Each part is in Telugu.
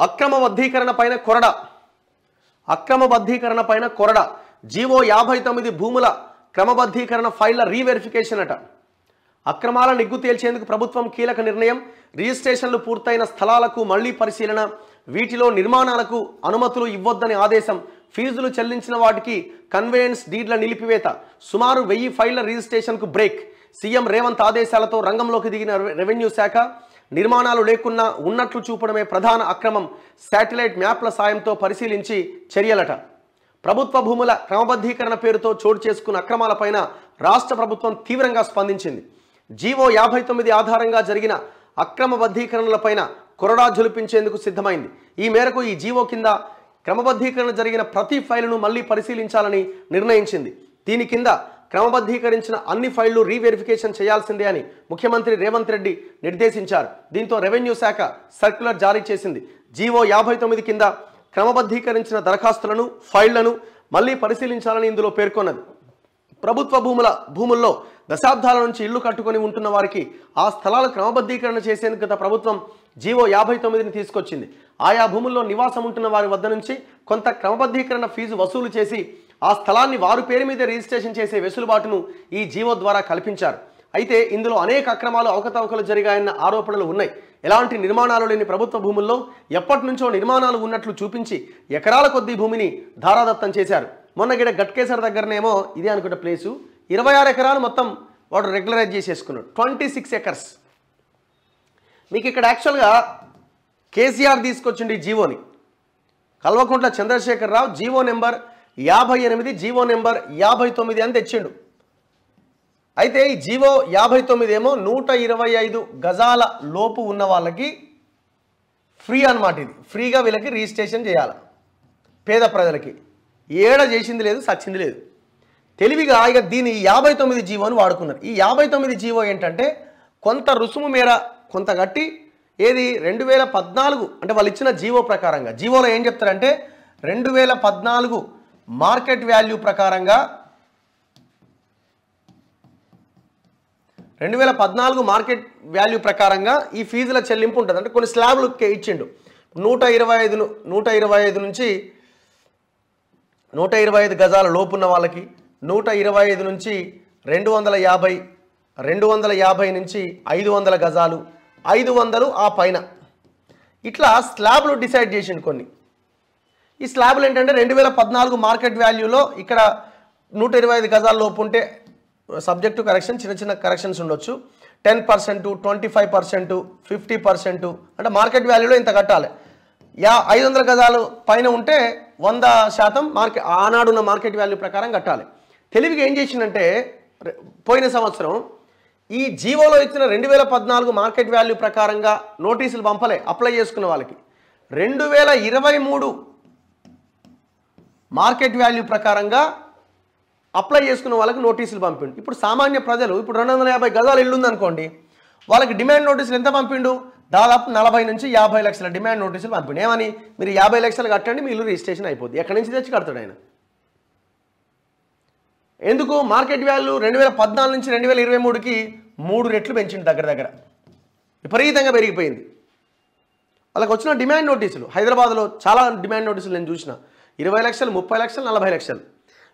అక్రమబద్ధీకరణ పైన కొరడ జీవో 59 భూముల క్రమబద్ధీకరణ ఫైళ్ల రీవెరిఫికేషన్ అట. అక్రమాల నిగ్గు తేల్చేందుకు ప్రభుత్వం కీలక నిర్ణయం. రిజిస్ట్రేషన్లు పూర్తయిన స్థలాలకు మళ్లీ పరిశీలన, వీటిలో నిర్మాణాలకు అనుమతులు ఇవ్వొద్దని ఆదేశం, ఫీజులు చెల్లించిన వాటికి కన్వేయన్స్ డీడ్ల నిలిపివేత, సుమారు 1000 ఫైళ్ల రిజిస్ట్రేషన్కు బ్రేక్. సీఎం రేవంత్ ఆదేశాలతో రంగంలోకి దిగిన రెవెన్యూ శాఖ, నిర్మాణాలు లేకున్నా ఉన్నట్లు చూపడమే ప్రధాన అక్రమం, శాటిలైట్ మ్యాప్ల సాయంతో పరిశీలించి చర్యలట. ప్రభుత్వ భూముల క్రమబద్ధీకరణ పేరుతో చోటు చేసుకున్న అక్రమాలపైన రాష్ట్ర ప్రభుత్వం తీవ్రంగా స్పందించింది. జీవో 59 ఆధారంగా జరిగిన అక్రమబద్ధీకరణలపైన కొరడా జొలిపించేందుకు సిద్ధమైంది. ఈ మేరకు ఈ జీవో కింద క్రమబద్ధీకరణ జరిగిన ప్రతి ఫైలును మళ్లీ పరిశీలించాలని నిర్ణయించింది. దీని కింద క్రమబద్ధీకరించిన అన్ని ఫైళ్లు రీవెరిఫికేషన్ చేయాల్సిందే అని ముఖ్యమంత్రి రేవంత్ రెడ్డి నిర్దేశించారు. దీంతో రెవెన్యూ శాఖ సర్క్యులర్ జారీ చేసింది. జీవో 59 కింద క్రమబద్ధీకరించిన దరఖాస్తులను ఫైళ్లను మళ్లీ పరిశీలించాలని ఇందులో పేర్కొన్నది. ప్రభుత్వ భూముల్లో దశాబ్దాల నుంచి ఇళ్లు కట్టుకొని ఉంటున్న వారికి ఆ స్థలాల క్రమబద్ధీకరణ చేసేందుకు గత ప్రభుత్వం జీవో 59ని తీసుకొచ్చింది. ఆయా భూముల్లో నివాసం ఉంటున్న వారి వద్ద నుంచి కొంత క్రమబద్ధీకరణ ఫీజు వసూలు చేసి ఆ స్థలాన్ని వారి పేరు మీద రిజిస్ట్రేషన్ చేసే వెసులుబాటును ఈ జీవో ద్వారా కల్పించారు. అయితే ఇందులో అనేక అక్రమాలు అవకతవకలు జరిగాయన్న ఆరోపణలు ఉన్నాయి. ఎలాంటి నిర్మాణాలు లేని ప్రభుత్వ భూముల్లో ఎప్పటి నుంచో నిర్మాణాలు ఉన్నట్లు చూపించి ఎకరాల కొద్దీ భూమిని ధారాదత్తం చేశారు. మొన్న గిడ గట్కేసర్ దగ్గరనేమో ఇదే అనుకుంటే ప్లేసు 26 ఎకరాలు మొత్తం వాడు రెగ్యులరైజ్ చేసేసుకున్నాడు. 26 ఎకర్స్. మీకు ఇక్కడ యాక్చువల్గా కేసీఆర్ తీసుకొచ్చిండు ఈ జీవోని. Kalvakuntla Chandrashekar Rao GO number 58, GO number 59 అని తెచ్చిండు. అయితే ఈ జీవో 59 ఏమో 125 గజాల లోపు ఉన్న వాళ్ళకి ఫ్రీ అన్నమాట. ఇది ఫ్రీగా వీళ్ళకి రిజిస్ట్రేషన్ చేయాలి. పేద ప్రజలకి ఏడ చేసింది లేదు, సచ్చింది లేదు. తెలివిగా ఇక దీని 59 జీవోని వాడుకున్నారు. ఈ 59 జీవో ఏంటంటే కొంత రుసుము మేర కొంత కట్టి ఏది 2014 అంటే వాళ్ళు ఇచ్చిన జీవో ప్రకారంగా, జీవోలో ఏం చెప్తారంటే 2014 మార్కెట్ వాల్యూ ప్రకారంగా 2014 మార్కెట్ వాల్యూ ప్రకారంగా ఈ ఫీజుల చెల్లింపు ఉంటుంది. అంటే కొన్ని స్లాబ్లు ఇచ్చిండు. 125 నుంచి 125 గజాల లోపున్న వాళ్ళకి 125 నుంచి 250, 250 నుంచి 500 గజాలు, 500 ఆ పైన ఇట్లా స్లాబ్లు డిసైడ్ చేసిండు కొన్ని. ఈ స్లాబ్లు ఏంటంటే 2014 మార్కెట్ వాల్యూలో ఇక్కడ 125 గజాల లోపు ఉంటే సబ్జెక్టు కరెక్షన్, చిన్న చిన్న కరెక్షన్స్ ఉండొచ్చు. 10%, 25%, 50% అంటే మార్కెట్ వాల్యూలో ఇంత కట్టాలి. 500 గజాలు పైన ఉంటే 100% మార్కెట్ ఆనాడున్న మార్కెట్ వాల్యూ ప్రకారం కట్టాలి. తెలివిగా ఏం చేసిందంటే పోయిన సంవత్సరం ఈ జీవోలో ఇచ్చిన 2014 మార్కెట్ వాల్యూ ప్రకారంగా నోటీసులు పంపలే అప్లై చేసుకున్న వాళ్ళకి. 2023 మార్కెట్ వాల్యూ ప్రకారంగా అప్లై చేసుకున్న వాళ్ళకి నోటీసులు పంపిండు. ఇప్పుడు సామాన్య ప్రజలు ఇప్పుడు 250 గజాలు ఇల్లు ఉందనుకోండి, వాళ్ళకి డిమాండ్ నోటీసులు ఎంత పంపిండు? దాదాపు 40 నుంచి 50 లక్షల డిమాండ్ నోటీసులు పంపిండు. ఏమని? మీరు 50 లక్షలు కట్టండి, మీ ఇల్లు రిజిస్ట్రేషన్ అయిపోద్ది. ఎక్కడి నుంచి తెచ్చి కడతాడు ఆయన? ఎందుకు? మార్కెట్ వాల్యూ 2014 నుంచి 2023కి 3 రెట్లు పెంచిండు. దగ్గర విపరీతంగా పెరిగిపోయింది. వాళ్ళకి వచ్చిన డిమాండ్ నోటీసులు హైదరాబాద్లో చాలా డిమాండ్ నోటీసులు నేను చూసిన 20 లక్షలు, 30 లక్షలు, 40 లక్షలు.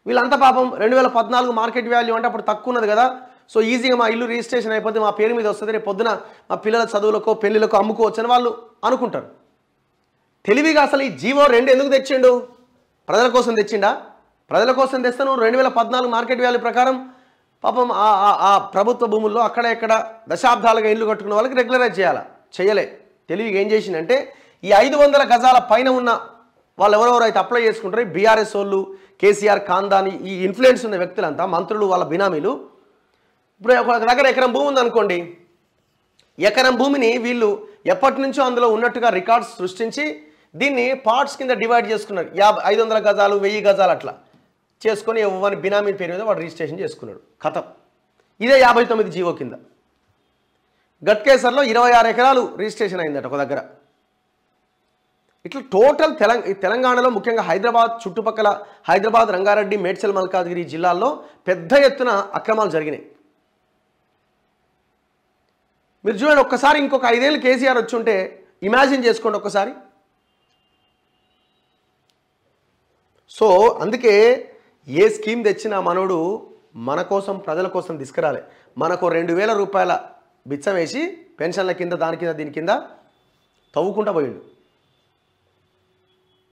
వీళ్ళంతా పాపం 2014 మార్కెట్ వాల్యూ అంటే అప్పుడు తక్కువ ఉన్నది కదా, సో ఈజీగా మా ఇల్లు రిజిస్ట్రేషన్ అయిపోతే మా పేరు మీద వస్తుంది, రేపు పొద్దున మా పిల్లల చదువులకో పెళ్లిలకో అమ్ముకోవచ్చు అని వాళ్ళు అనుకుంటారు. తెలివిగా అసలు ఈ జీవో 2 ఎందుకు తెచ్చిండు? ప్రజల కోసం తెచ్చిండా? ప్రజల కోసం తెస్తాను 2014 మార్కెట్ వాల్యూ ప్రకారం పాపం ఆ ప్రభుత్వ భూముల్లో అక్కడ ఇక్కడ దశాబ్దాలుగా ఇల్లు కట్టుకున్న వాళ్ళకి రెగ్యులరైజ్ చేయలే. తెలివిగా ఏం చేసిందంటే ఈ 500 గజాల పైన ఉన్న వాళ్ళు ఎవరెవరైతే అప్లై చేసుకుంటారో ఈ బీఆర్ఎస్ వాళ్ళు, కేసీఆర్ ఖాందాని, ఈ ఇన్ఫ్లుయెన్స్ ఉన్న వ్యక్తులంతా, మంత్రులు, వాళ్ళ బినామీలు. ఇప్పుడు ఒక దగ్గర ఎకరం భూమి ఉందనుకోండి, ఎకరం భూమిని వీళ్ళు ఎప్పటి నుంచో అందులో ఉన్నట్టుగా రికార్డ్స్ సృష్టించి దీన్ని పార్ట్స్ కింద డివైడ్ చేసుకున్నారు. 500 గజాలు, 1000 గజాలు అట్లా చేసుకొని ఎవరి బినామీ పేరు మీద వాడు రిజిస్ట్రేషన్ చేసుకున్నాడు. కథం. ఇదే 59 జీవో కింద. గట్కేసర్లో 26 ఎకరాలు రిజిస్ట్రేషన్ అయిందట ఒక దగ్గర. ఇట్లా టోటల్ తెలంగాణలో ముఖ్యంగా హైదరాబాద్ చుట్టుపక్కల హైదరాబాద్, రంగారెడ్డి, మేడ్చల్, మల్కాజ్గిరి జిల్లాల్లో పెద్ద ఎత్తున అక్రమాలు జరిగినాయి. మీరు చూడండి ఒక్కసారి, ఇంకొక 5 ఏళ్ళు కేసీఆర్ వచ్చి ఉంటే ఇమాజిన్ చేసుకోండి ఒక్కసారి. సో అందుకే ఏ స్కీమ్ తెచ్చినా మనోడు మన కోసం ప్రజల కోసం తీసుకురాలే. మనకు 2000 రూపాయల బిచ్చం వేసి పెన్షన్ల కింద దాని కింద దీని కింద తవ్వుకుంటూ పోయిండు.